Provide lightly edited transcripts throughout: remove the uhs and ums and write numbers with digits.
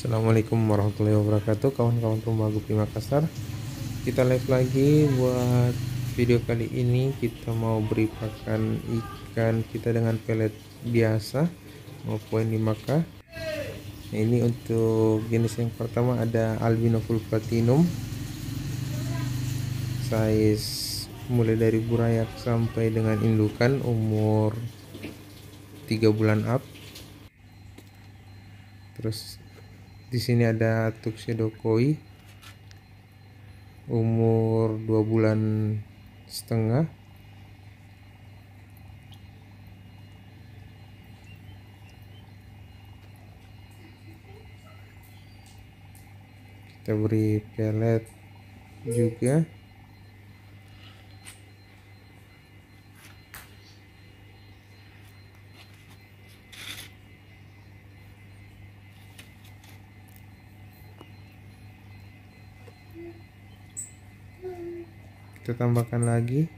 Assalamualaikum warahmatullahi wabarakatuh, kawan-kawan rumah Gupi Makassar. Kita live lagi buat video kali ini. Kita mau beri pakan ikan kita dengan pelet biasa mau poin 5K. Nah, ini untuk jenis yang pertama ada albino full platinum, size mulai dari burayak sampai dengan indukan, umur 3 bulan up. Terus di sini ada tuxedo koi, umur 2 bulan setengah. Kita beri pelet juga. Kita tambahkan lagi.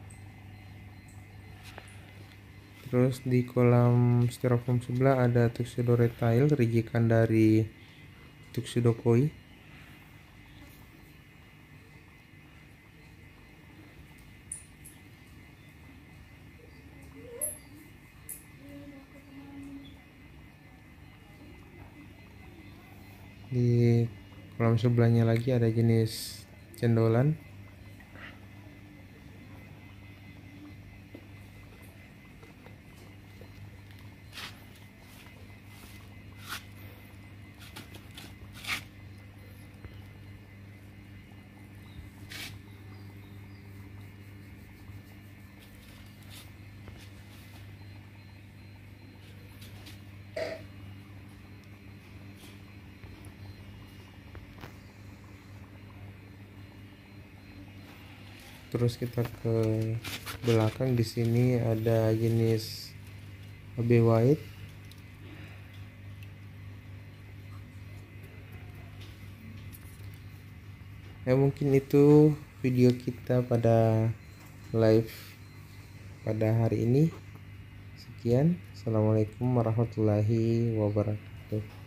Terus di kolam styrofoam sebelah ada tuxedo retail, rijikan dari tuxedo koi. Di kolam sebelahnya lagi ada jenis cendolan. Terus kita ke belakang, di sini ada jenis AB white. Ya, mungkin itu video kita pada live pada hari ini. Sekian, assalamualaikum warahmatullahi wabarakatuh.